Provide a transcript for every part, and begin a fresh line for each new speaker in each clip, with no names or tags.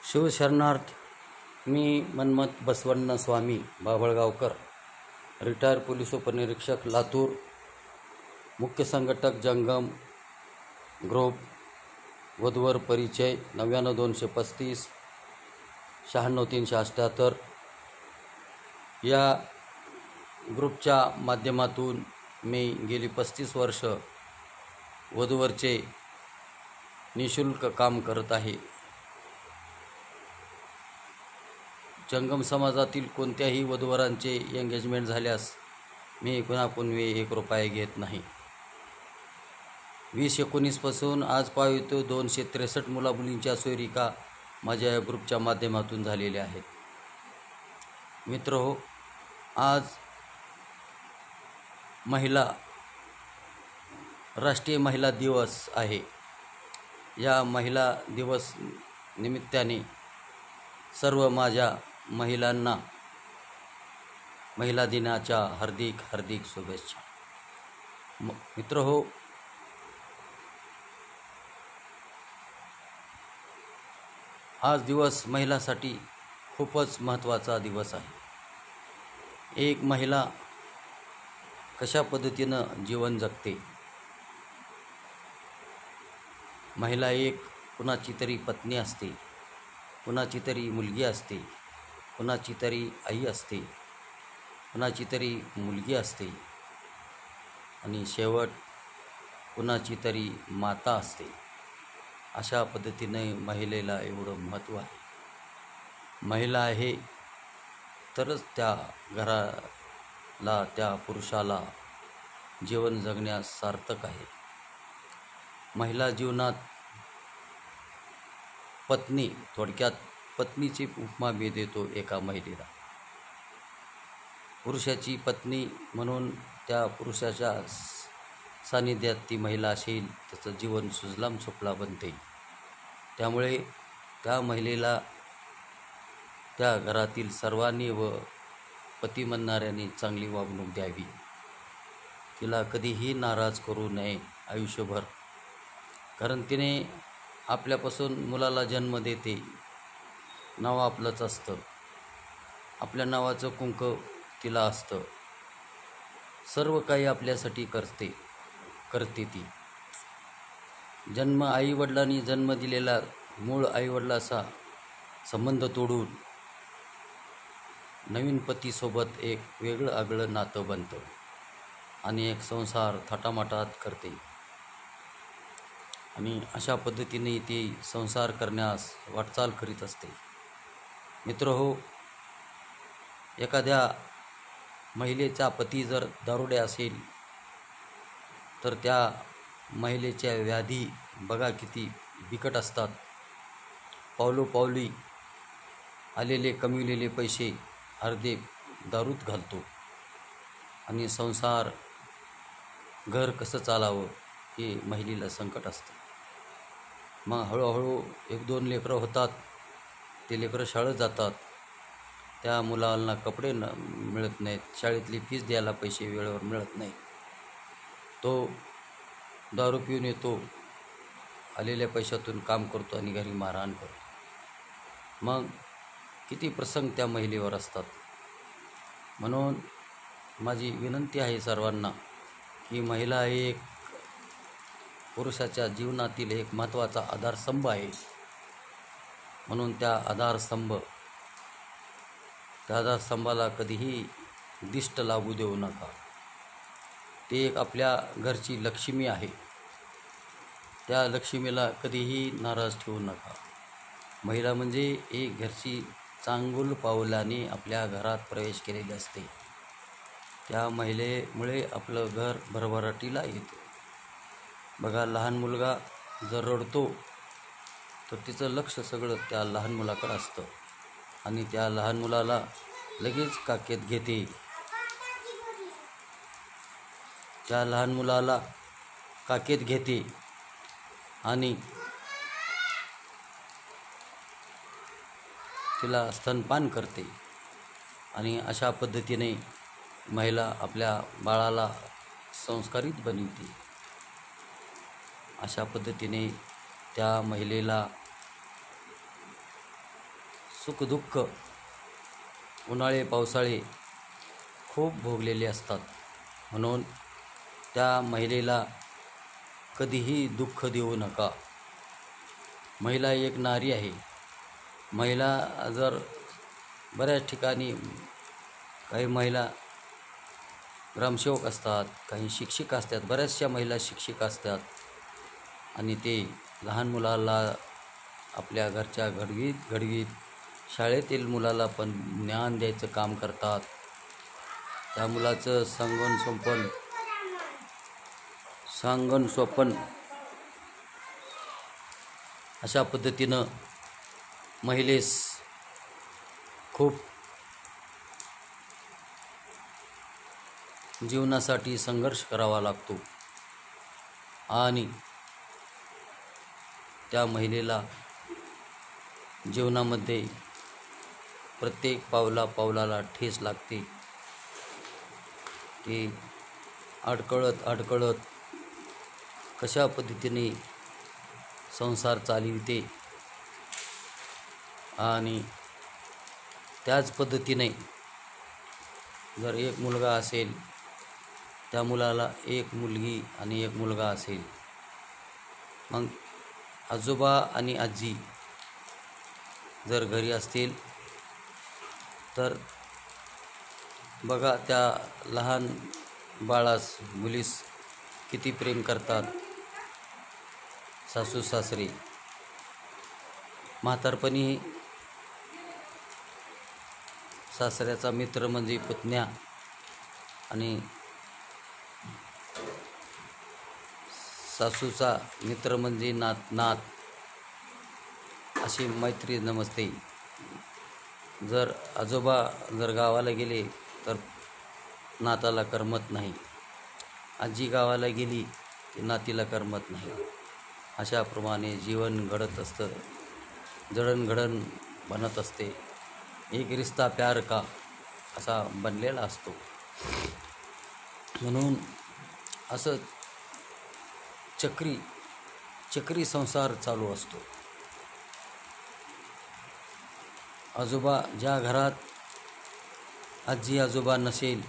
शिवशरणार्थ. मी मन्मथ बसवण्ण स्वामी बाभळगावकर, retire police उपनिरीक्षक लातूर, मुख्य संघटक जंगम ग्रुप, वधूवर परिचय 99-235 96-378 या ग्रुपच्या माध्यमातून मी गेली 35 वर्ष वधूवरचे निःशुल्क काम करत आहे. जंगम समाजातील कोणत्याही वधूवरांचे एंगेजमेंट झाल्यास मी कुणाकडून 1 रुपया घेत नाही. 2019 पासून आज पावित 263 मुलामुलींच्या सोयरिका माझ्या या ग्रुपच्या माध्यमातून झालेल्या आहेत. मित्रहो, आज राष्ट्रीय महिला दिवस आहे. या महिला दिवस निमित्ताने सर्व माझ्या महिलांना महिला दिनाच्या हार्दिक शुभेच्छा. मित्रहो, आज दिवस महिलांसाठी खूपच महत्त्वाचा दिवस आहे. एक महिला कशा पद्धतीनं जीवन जगते. महिला एक कुणाची तरी पत्नी असते, कुणाची तरी मुलगी असते, कुणाची तरी आई असते, कुणाची तरी मुलगी असते आणि शेवट कुणाची तरी माता असते. अशा पद्धतीने महिलेला एवढं महत्त्व आहे. महिला आहे तरच त्या घराला, त्या पुरुषाला जीवन जगण्यास सार्थक आहे. महिला जीवनात पत्नी, थोडक्यात पत्नीची उपमा मी देतो एका महिलेला. पुरुषाची पत्नी म्हणून त्या पुरुषाच्या सानिध्यात ती महिला असेल, त्याचं जीवन सुजलाम सुफला बनते. त्यामुळे त्या महिलेला त्या घरातील सर्वांनी व पती म्हणणाऱ्यांनी चांगली वागणूक द्यावी. तिला कधीही नाराज करू नये आयुष्यभर. कारण तिने आपल्यापासून मुलाला जन्म देते. नाव आपलंच असतं, आपल्या नावाचं कुंक तिला असतं. सर्व काही आपल्यासाठी करते ती. आईवडिलांनी जन्म दिलेला मूळ आईवडिलाचा संबंध तोडून नवीन पतीसोबत एक वेगळं आगळं नातं बनतं आणि एक संसार थाटामाटात करते. आणि अशा पद्धतीने ती संसार करण्यास वाटचाल करीत असते. मित्रहो, एखाद्या महिलेचा पती जर दारुडे असेल तर त्या महिलेच्या व्याधी बघा किती बिकट असतात. पावलोपावली आलेले कमविलेले पैसे अर्धे दारूत घालतो आणि संसार, घर कसं चालावं हे महिलेला संकट असतं. मग हळूहळू 1-2 लेकरं होतात. ते लेकरं शाळेत जातात. त्या मुलांना कपडे मिळत नाहीत, शाळेतली फीस द्यायला पैसे वेळेवर मिळत नाहीत. तो दारू पिऊन येतो, आलेल्या पैशातून काम करतो आणि घरी मारहाण करतो. मग किती प्रसंग त्या महिलेवर असतात. म्हणून माझी विनंती आहे सर्वांना की महिला एक पुरुषाच्या जीवनातील एक महत्त्वाचा आधारस्तंभ आहे. म्हणून त्या आधारस्तंभाला कधीही दिष्ट लागू देऊ नका. ते एक आपल्या घरची लक्ष्मी आहे. त्या लक्ष्मीला कधीही नाराज ठेवू नका. महिला म्हणजे एक घरची चांगुल पावलाने आपल्या घरात प्रवेश केलेली असते. त्या महिलेमुळे आपलं घर भरभराटीला येतं. बघा, लहान मुलगा जर रडतो तर तिचं लक्ष सगळं त्या लहान मुलाकडं असतं आणि त्या लहान मुलाला लगेच काकेत घेते. त्या लहान मुलाला काकेत घेते आणि तिला स्तनपान करते. आणि अशा पद्धतीने महिला आपल्या बाळाला संस्कारित बनवते. अशा पद्धतीने त्या महिलेला सुखदुःख उन्हाळे पावसाळे खूप भोगलेले असतात. म्हणून त्या महिलेला कधीही दुःख देऊ नका. महिला एक नारी आहे. महिला जर बऱ्याच ठिकाणी काही महिला ग्रामसेवक असतात, काही शिक्षिका असतात, बऱ्याचशा महिला शिक्षिका असतात आणि ते लहान मुलाला आपल्या घरच्या घडवीत शाळेतील मुलाला पण ज्ञान द्यायचं काम करतात. त्या मुलाचं सांगण स्वपन अशा पद्धतीनं महिलेस खूप जीवनासाठी संघर्ष करावा लागतो आणि त्या महिलेला जीवनामध्ये प्रत्येक पावलाला ठेच लागते. ती अडकळत कशा पद्धतीने संसार चालविते आणि त्याच पद्धतीने जर एक मुलगा असेल, त्या मुलाला एक मुलगी आणि एक मुलगा असेल, मग आजोबा आणि आजी जर घरी असतील तर बघा त्या लहान बाळास मुलीस किती प्रेम करतात सासू सासरे. म्हातारपणी सासऱ्याचा मित्र म्हणजे पुतण्या आणि सासूचा मित्र म्हणजे नात अशी मैत्री नमस्ते. जर आजोबा जर गावाला गेले तर नाताला करमत नाही, आजी गावाला गेली की नातीला करमत नाही. अशाप्रमाणे जीवन घडत असतं, जडणघडण बनत असते. एक रिश्ता प्यार का असा बनलेला असतो. म्हणून असं चक्री संसार चालू असतो. आजोबा ज्या घरात आजी आजोबा नसेल,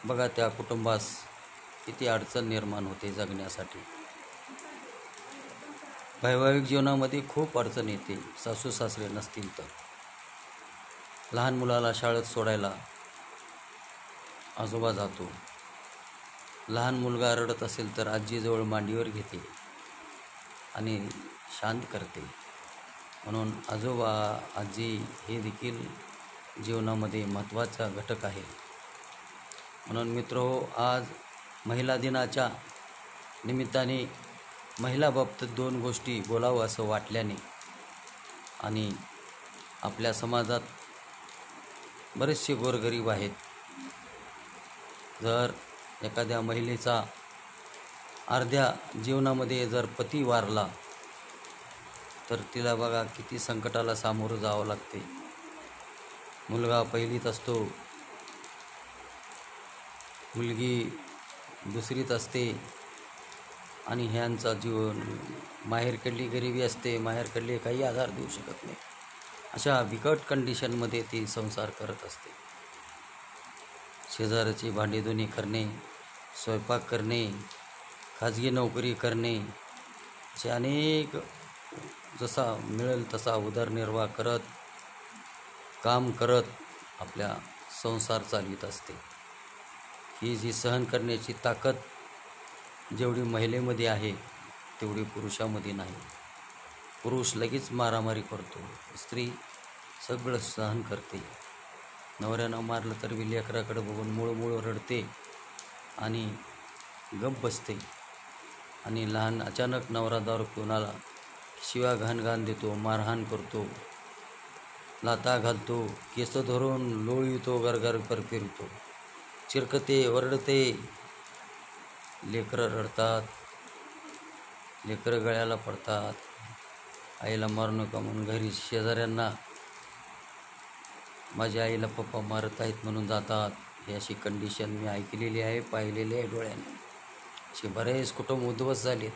बघा त्या कुटुंबास किती अडचण निर्माण होते जगण्यासाठी. वैवाहिक जीवनामध्ये खूप अडचण येते सासू सासरे नसतील तर. लहान मुलाला शाळेत सोडायला आजोबा जातो. लहान मुलगा रडत असेल तर आजीजवळ मांडीवर घेते आणि शांत करते. म्हणून आजोबा आजी हे देखील जीवनामध्ये महत्त्वाचा घटक आहे. म्हणून मित्रहो, आज महिला दिनाच्या निमित्ताने महिलाबाबतीत 2 गोष्टी बोलावं असं वाटल्याने आणि आपल्या समाजात बरेचसे गोरगरीब आहेत. जर एखाद्या महिलेचा अर्ध्या जीवनामध्ये जर पती वारला तर तिला बघा किती संकटाला सामोरं जावं लागते. मुलगा पहिलीत असतो, मुलगी दुसरीत असते आणि ह्यांचा जीवन माहेरकडली गरिबी असते, माहेरकडले काही आधार देऊ शकत नाही. अशा बिकट कंडिशनमध्ये ती संसार करत असते. शेजाराची भांडीधुनी करणे, स्वयंपाक करणे, खाजगी नोकरी करणे, असे अनेक जसा मिळेल तसा उदरनिर्वाह करत काम करत आपल्या संसार चालवित असते. ही जी सहन करण्याची ताकद जेवढी महिलेमध्ये आहे तेवढी पुरुषामध्ये नाही. पुरुष लगेच मारामारी करतो, स्त्री सगळं सहन करते. नवऱ्यानं मारलं तर बी लेकराकडे बघून मुळमुळ रडते आणि गप्प बसते. आणि लहान अचानक नवरा दारू पिऊन आला, शिव्या घाण देतो, मारहाण करतो, लाथा घालतो, केस धरून लोळवितो, गरगर कर फिरतो, चिरकते, वरडते. लेकरं रडतात, लेकरं गळ्याला पडतात. आईला मारू नका म्हणून घरी शेजाऱ्यांना माझ्या आईला पप्पा मारत आहेत म्हणून जातात. ही अशी कंडिशन मी ऐकलेली आहे, पाहिलेली आहे डोळ्याने. असे बरेच कुटुंब उद्ध्वस्त झालेत.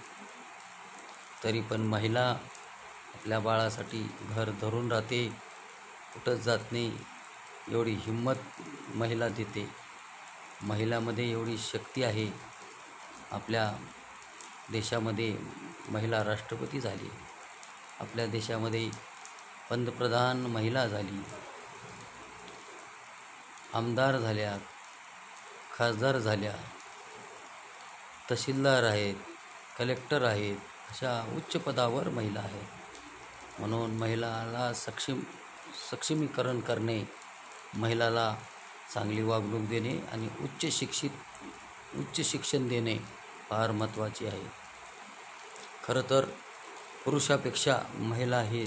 तरी पण महिला आपल्या बाळासाठी घर धरून राहते, कुठंच जात नाही, एवढी हिंमत महिला देते. महिलामध्ये एवढी शक्ती आहे. आपल्या देशामध्ये महिला राष्ट्रपती झाली, आपल्या देशामध्ये पंतप्रधान महिला झाली, आमदार झाल्या, खासदार झाल्या, तहसीलदार आहेत, कलेक्टर आहेत, अशा उच्च पदावर महिला आहेत. म्हणून महिलाला सक्षमीकरण करणे, महिलाला चांगली वागणूक देणे आणि उच्च शिक्षण देणे फार महत्त्वाचे आहे. खरं तर पुरुषापेक्षा महिला हे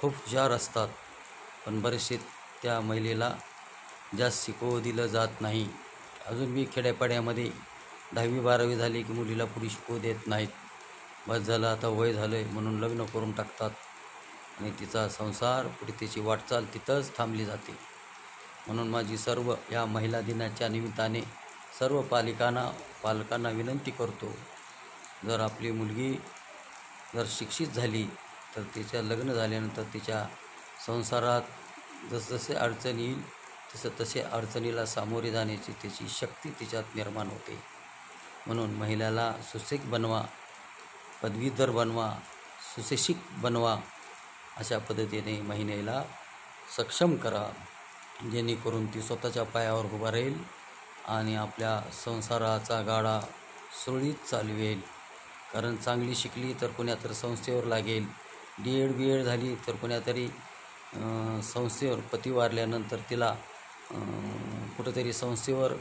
खूप हुशार असतात, पण बरेचसे त्या महिलेला जास्त शिकवू दिलं जात नाही. अजून मी खेड्यापाड्यामध्ये 10वी-12वी झाली की मुलीला पुढे शिकवू देत नाहीत. बस झालं, आता वय झालं आहे म्हणून लग्न करून टाकतात आणि तिचा संसार पुढे तिची वाटचाल तिथंच थांबली जाते. म्हणून माझी सर्व या महिला दिनाच्या निमित्ताने सर्व पालकांना विनंती करतो, जर आपली मुलगी जर शिक्षित झाली तर तिच्या लग्न झाल्यानंतर तिच्या संसारात जसजसे अडचण येईल तसे अडचणीला सामोरे जाण्याची त्याची शक्ती तिच्यात निर्माण होते. म्हणून महिलाला सुशिक्षित बनवा, पदवीधर बनवा, सुशिक्षित बनवा, अशा पद्धतीने महिलेला सक्षम करा, जेणेकरून ती स्वतःच्या पायावर उभा राहील आणि आपल्या संसाराचा गाडा सुरळीत चालवेल. कारण चांगली शिकली तर कोण्यातरी संस्थेवर लागेल, D.Ed. झाली तर कोण्यातरी संस्थेवर, पती वारल्यानंतर तिला कुठंतरी संस्थेवर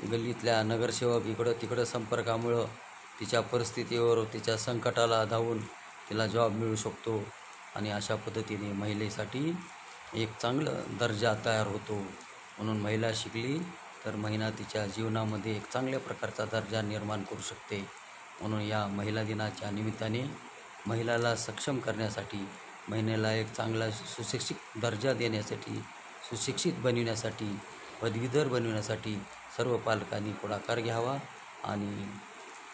गल्लीतल्या नगरसेवक इकडं तिकडं संपर्कामुळं तिच्या परिस्थितीवर, तिच्या संकटाला धावून तिला जॉब मिळू शकतो आणि अशा पद्धतीने महिलेसाठी एक चांगलं दर्जा तयार होतो. म्हणून महिला शिकली तर महिला तिच्या जीवनामध्ये एक चांगल्या प्रकारचा दर्जा निर्माण करू शकते. म्हणून या महिला दिनाच्या निमित्ताने महिलाला सक्षम करण्यासाठी, महिलेला एक चांगला सुशिक्षित दर्जा देण्यासाठी, सुशिक्षित बनविण्यासाठी, पदवीधर बनविण्यासाठी सर्व पालकांनी पुढाकार घ्यावा आणि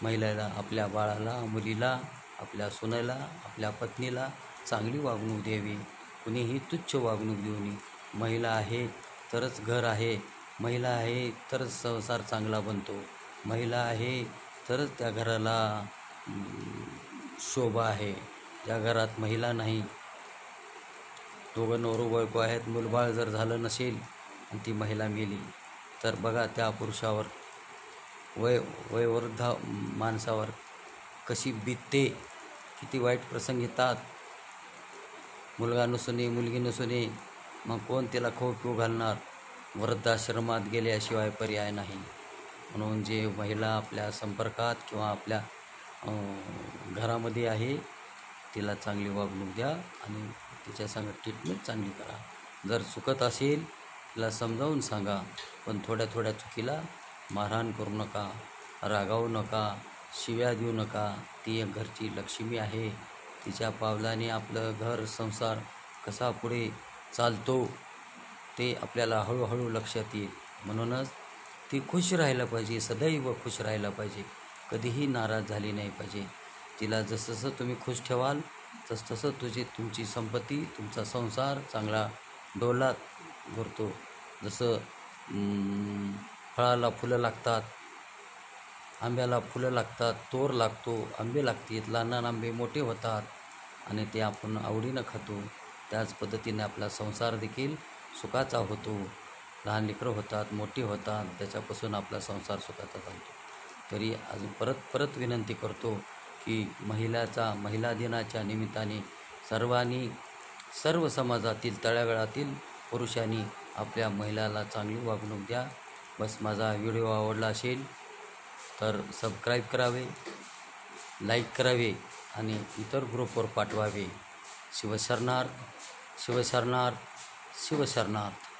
महिलेला, आपल्या बाळाला, मुलीला, आपल्या सुनेला, आपल्या पत्नीला चांगली वागणूक द्यावी. कुणीही तुच्छ वागणूक देऊ नये. महिला आहे तरच घर आहे, महिला आहे तरच संसार चांगला बनतो, महिला आहे तरच त्या घराला शोभा आहे. ज्या घरात महिला नाही, दोघं नवरा बायको आहेत, मूलबाळ जर झालं नसेल आणि ती महिला मेली तर बघा त्या पुरुषावर, वयोवृद्ध माणसावर कशी बीतते, किती वाईट प्रसंग येतात. मुलगा नसून, मुलगी नसून मग कोण तिला खाऊ पिऊ घालणार? वृद्धाश्रमात गेल्याशिवाय पर्याय नाही. म्हणून जे महिला आपल्या संपर्कात किंवा आपल्या घरामध्ये आहे तिला चांगली वागणूक द्या आणि तिच्यासंग ट्रीटमेंट चांगली करा. जर चुकत असेल तिला समजावून सांगा, पण थोड्या चुकीला मारहाण करू नका, रागावू नका, शिव्या देऊ नका. ती एक घरची लक्ष्मी आहे. तिच्या पावलाने आपलं घर संसार कसा पुढे चालतो ते आपल्याला हळूहळू लक्षात येईल. म्हणूनच ती खुश राहायला पाहिजे, सदैव खुश राहायला पाहिजे, कधीही नाराज झाली नाही पाहिजे. तिला जसं तुम्ही खुश ठेवाल तसं तुमची संपत्ती, तुमचा संसार चांगला डोलात भरतो. जसं फळाला फुलं लागतात, आंब्याला फुलं लागतात, तोर लागतो, आंबे लागतात, लहान आंबे मोठे होतात आणि ते आपण आवडीनं खातो. त्याच पद्धतीने आपला संसार देखील सुखाचा होतो. लहान लेकरं होतात, मोठी होतात, त्याच्यापासून आपला संसार सुखाचा चालतो. तरी अजून परत विनंती करतो की महिला दिनाच्या निमित्ताने सर्वांनी, सर्व समाजातील, तळागाळातील पुरुषांनी आपल्या महिलाला चांगली वागणूक द्या. बस माझा व्हिडिओ आवडला असेल तर सबस्क्राईब करावे, लाईक करावे आणि इतर ग्रुपवर पाठवावे. शिवशरणार्थ, शिवशरणार्थ, शिवशरणार्थ.